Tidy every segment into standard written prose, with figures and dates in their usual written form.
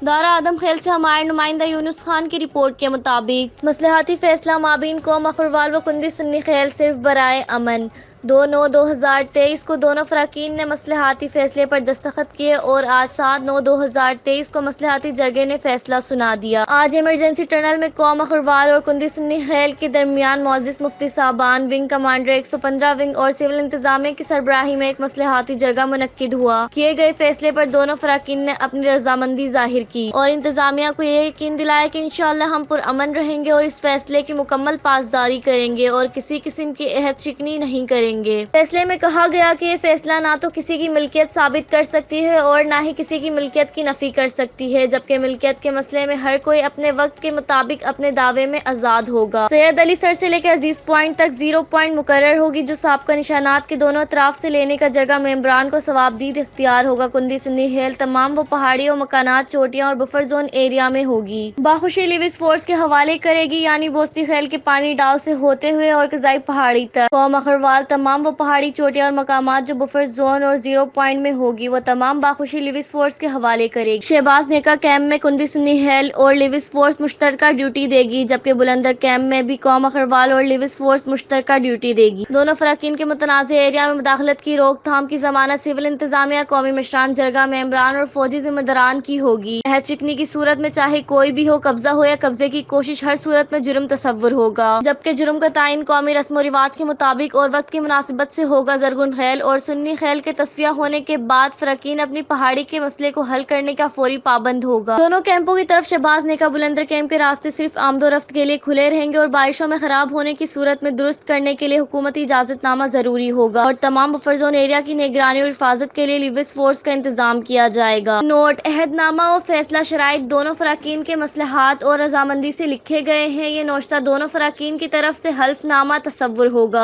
دارا آدم خیل سے ہمارے نمائندہ یونس خان کی رپورٹ کے مطابق مصلحتی فیصلہ مابین قوم اخروال و کندی سنی خیل صرف برائے امن 2/9/2023 کو دونوں فراقین نے مصلحتی فیصلے پر دستخط کیے اور آج 7/9/2023 کو مصلحتی جرگے نے فیصلہ سنا دیا۔ آج ایمرجنسی ٹنل میں قوم اخروال اور کندی سنی خیل کے درمیان معزز مفتی صاحبان، ونگ کمانڈر 115 ونگ اور سول انتظامیہ کی سربراہی میں ایک مصلحتی جرگہ منعقد ہوا۔ کیے گئے فیصلے پر دونوں فراقین نے اپنی رضامندی ظاہر کی اور انتظامیہ کو یہ یقین دلایا کہ انشاءاللہ ہم پرامن رہیں گے اور اس فیصلے کی مکمل پاسداری کریں گے اور کسی قسم کی عہد شکنی نہیں کریں گے۔ فیصلے میں کہا گیا کہ یہ فیصلہ نہ تو کسی کی ملکیت ثابت کر سکتی ہے اور نہ ہی کسی کی ملکیت کی نفی کر سکتی ہے، جبکہ ملکیت کے مسئلے میں ہر کوئی اپنے وقت کے مطابق اپنے دعوے میں آزاد ہوگا۔ سید علی سر سے لے کے عزیز پوائنٹ تک 0 پوائنٹ مقرر ہوگی، جو سابقہ نشانات کے دونوں اطراف سے لینے کا جرگہ ممبران کو ثوابدید اختیار ہوگا۔ کندی سنی خیل تمام وہ پہاڑی و مکانات، چوٹیاں اور بفر زون ایریا میں ہوگی۔ باخوشی لیوز فورس کے حوالے کرے گی، یعنی بوستی خیل کے پانی ڈال سے ہوتے ہوئے اور قزائی پہاڑی تک۔ قوم اخروال تمام وہ پہاڑی چوٹیاں اور مقامات جو بفر زون اور 0 پوائنٹ میں ہوگی، وہ تمام باخوشی لیوز فورس کے حوالے کرے گی۔ شہباز نیکا کیمپ میں کندی سنی خیل اور لیوز فورس مشترکہ ڈیوٹی دے گی، جبکہ بلندر کیمپ میں بھی قوم اخروال اور لیوز فورس مشترکہ ڈیوٹی دے گی۔ دونوں فراقین کے متنازع ایریا میں مداخلت کی روک تھام کی ضمانت سول انتظامیہ، قومی مشران، جرگہ ممبران اور فوجی ذمہ داران کی ہوگی۔ عہد شکنی کی صورت میں چاہے کوئی بھی ہو، قبضہ ہو یا قبضے کی کوشش، ہر صورت میں جرم تصور ہوگا، جبکہ جرم کا تعین قومی رسم و رواج کے مطابق اور وقت کی مناسبت سے ہوگا۔ زرگن خیل اور سنی خیل کے تصفیہ ہونے کے بعد فراقین اپنی پہاڑی کے مسئلے کو حل کرنے کا فوری پابند ہوگا۔ دونوں کیمپوں کی طرف شہباز نیکا بلندر کیمپ کے راستے صرف آمد و رفت کے لیے کھلے رہیں گے اور بارشوں میں خراب ہونے کی صورت میں درست کرنے کے لیے حکومتی اجازت نامہ ضروری ہوگا اور تمام بفر زون ایریا کی نگرانی اور حفاظت کے لیے لیوز فورس کا انتظام کیا جائے گا۔ نوٹ: عہد نامہ و فیصلہ شرائط دونوں فراقین کے مصلحات اور رضامندی سے لکھے گئے ہیں۔ یہ نوشتہ دونوں فراقین کی طرف سے حلف نامہ تصور ہوگا۔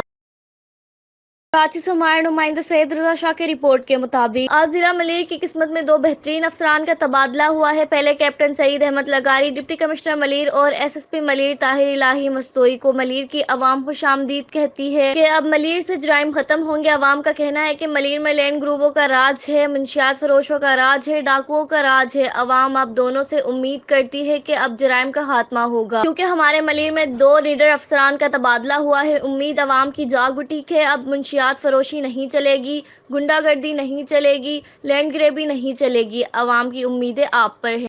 کراچی سے ہمارے نمائندہ سید رضا شاہ کی رپورٹ کے مطابق آج ضلع ملیر کی قسمت میں 2 بہترین افسران کا تبادلہ ہوا ہے۔ پہلے کیپٹن سعید احمد لغاری، ڈپٹی کمشنر ملیر اور S S P Malir Tahir الہی مستوئی کو ملیر کی عوام خوش آمدید کہتی ہے کہ اب ملیر سے جرائم ختم ہوں گے۔ عوام کا کہنا ہے کہ ملیر میں لینڈ گروپوں کا راج ہے، منشیات فروشوں کا راج ہے، ڈاکوؤں کا راج ہے۔ عوام اب دونوں سے امید کرتی ہے کہ اب جرائم کا خاتمہ ہوگا، کیونکہ ہمارے ملیر میں 2 لیڈر افسران کا تبادلہ ہوا ہے۔ امید عوام کی جاگ اٹھی کہ اب منشیات فروشی نہیں چلے گی، گنڈا گردی نہیں چلے گی، لینڈ گریبی نہیں چلے گی۔ عوام کی امیدیں آپ پر ہیں۔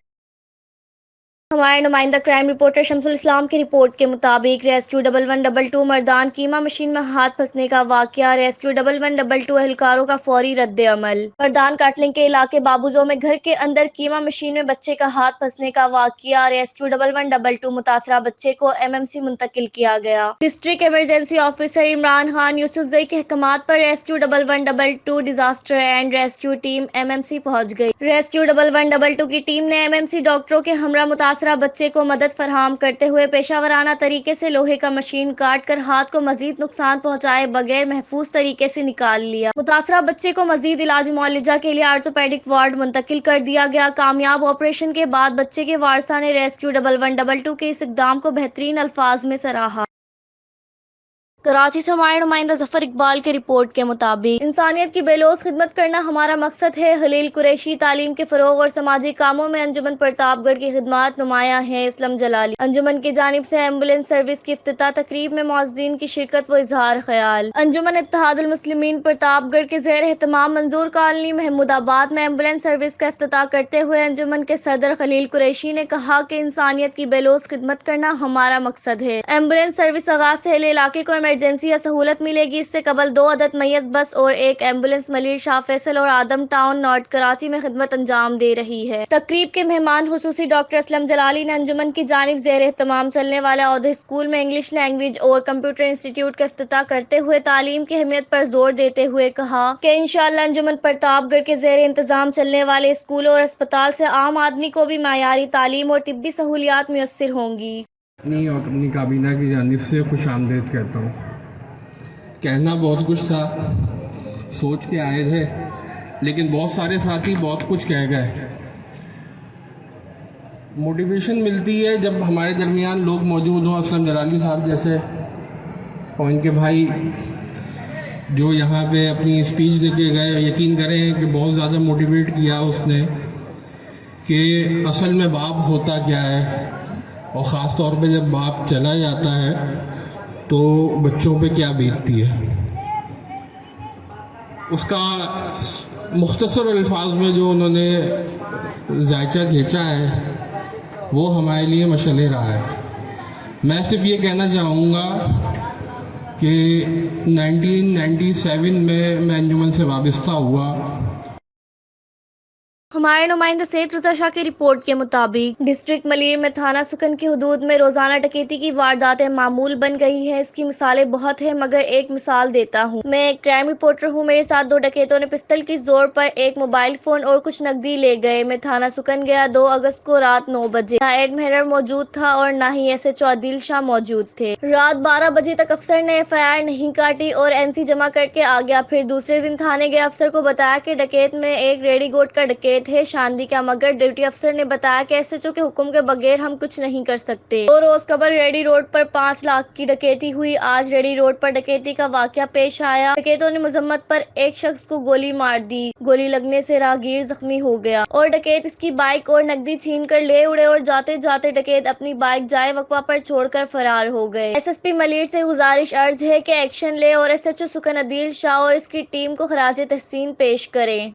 ہمارے نمائندہ کرائم رپورٹر شمس الاسلام کی رپورٹ کے مطابق ریسکیو 1112 مردان کیما مشین میں ہاتھ پھنسنے کا واقعہ، ریسکیو 1112 اہلکاروں کا فوری رد عمل۔ مردان کاٹلنگ کے علاقے بابوزو میں گھر کے اندر کیما مشین میں بچے کا ہاتھ پھنسنے کا واقعہ، ریسکیو 1112 متاثرہ بچے کو MMC منتقل کیا گیا۔ District emergency officer Imran Khan Yousafzai کے احکامات پر rescue 1112 disaster and rescue team MMC پہنچ گئی۔ ریسکیو 1112 کی ٹیم نے MMC ڈاکٹروں کے ہمراہ متاثرہ بچے کو مدد فراہم کرتے ہوئے پیشہ ورانہ طریقے سے لوہے کا مشین کاٹ کر ہاتھ کو مزید نقصان پہنچائے بغیر محفوظ طریقے سے نکال لیا۔ متاثرہ بچے کو مزید علاج معالجہ کے لیے آرتھوپیڈک وارڈ منتقل کر دیا گیا۔ کامیاب آپریشن کے بعد بچے کے وارثاں نے ریسکیو 1112 کے اس اقدام کو بہترین الفاظ میں سراہا۔ کراچی سے ہمارے نمائندہ ظفر اقبال کی رپورٹ کے مطابق انسانیت کی بے لوث خدمت کرنا ہمارا مقصد ہے۔ خلیل قریشی تعلیم کے فروغ اور سماجی کاموں میں انجمن پرتاب گڑھ کی خدمات نمایاں ہیں۔ اسلم جلالی انجمن کی جانب سے ایمبولینس سروس کی افتتاح تقریب میں معززین کی شرکت و اظہار خیال۔ انجمن اتحاد المسلمین پرتاب گڑھ کے زیر اہتمام منظور کالونی محمود آباد میں ایمبولینس سروس کا افتتاح کرتے ہوئے انجمن کے صدر خلیل قریشی نے کہا کہ انسانیت کی بے لوث خدمت کرنا ہمارا مقصد ہے۔ ایمبولینس سروس آغاز سے اہل علاقے کو ایمرجنسی یا سہولت ملے گی۔ اس سے قبل 2 عدد میت بس اور 1 ایمبولینس ملیر، شاہ فیصل اور آدم ٹاؤن نارتھ کراچی میں خدمت انجام دے رہی ہے۔ تقریب کے مہمان خصوصی ڈاکٹر اسلم جلالی نے انجمن کی جانب زیر اہتمام چلنے والے عودہ اسکول میں انگلش لینگویج اور کمپیوٹر انسٹی ٹیوٹ کا افتتاح کرتے ہوئے تعلیم کی اہمیت پر زور دیتے ہوئے کہا کہ انشاءاللہ انجمن پرتاب گڑھ کے زیر انتظام چلنے والے اسکولوں اور اسپتال سے عام آدمی کو بھی معیاری تعلیم اور طبی سہولیات میسر ہوں گی۔ اپنی اور اپنی کابینہ کی جانب سے خوش آمدید کہتا ہوں۔ کہنا بہت کچھ تھا، سوچ کے آئے تھے، لیکن بہت سارے ساتھی بہت کچھ کہہ گئے۔ موٹیویشن ملتی ہے جب ہمارے درمیان لوگ موجود ہوں، اسلم جلالی صاحب جیسے، اور ان کے بھائی جو یہاں پہ اپنی اسپیچ دے کے گئے۔ یقین کریں کہ بہت زیادہ موٹیویٹ کیا اس نے کہ اصل میں باپ ہوتا کیا ہے، اور خاص طور پہ جب باپ چلا جاتا ہے تو بچوں پہ کیا بیتتی ہے۔ اس کا مختصر الفاظ میں جو انہوں نے ذائچہ کھینچا ہے وہ ہمارے لیے مشعل راہ ہے۔ میں صرف یہ کہنا چاہوں گا کہ 1997 میں انجمن سے وابستہ ہوا۔ ہمارے نمائندہ سید رضا شاہ کی رپورٹ کے مطابق ڈسٹرکٹ ملیر میں تھانہ سکن کی حدود میں روزانہ ڈکیتی کی وارداتیں معمول بن گئی ہیں۔ اس کی مثالیں بہت ہیں، مگر ایک مثال دیتا ہوں۔ میں ایک کرائم رپورٹر ہوں، میرے ساتھ 2 ڈکیتوں نے پستل کی زور پر ایک موبائل فون اور کچھ نقدی لے گئے۔ میں تھانہ سکن گیا 2 اگست کو رات 9 بجے۔ نہ ایڈ محرر موجود تھا اور نہ ہی SHO عادل شاہ موجود تھے۔ رات 12 بجے تک افسر نے FIR نہیں کاٹی اور NC جمع کر کے آ گیا۔ پھر دوسرے دن تھانے گئے، افسر کو بتایا کہ ڈکیت میں ایک ریڈی گوٹ کا ڈکیت ہے شاندی کا، مگر ڈیوٹی افسر نے بتایا کہ SHO کے حکم کے بغیر ہم کچھ نہیں کر سکتے۔ 2 روز قبل ریڈی روڈ پر 5 لاکھ کی ڈکیتی ہوئی۔ آج ریڈی روڈ پر ڈکیتی کا واقعہ پیش آیا۔ ڈکیتوں نے مذمت پر ایک شخص کو گولی مار دی، گولی لگنے سے راہگیر زخمی ہو گیا اور ڈکیت اس کی بائک اور نقدی چھین کر لے اڑے اور جاتے جاتے ڈکیت اپنی بائک جائے وقفہ پر چھوڑ کر فرار ہو گئے۔ SSP ملیر سے گزارش عرض ہے کہ ایکشن لے اور SHO سکن عادل شاہ اور اس کی ٹیم کو خراج تحسین پیش کریں۔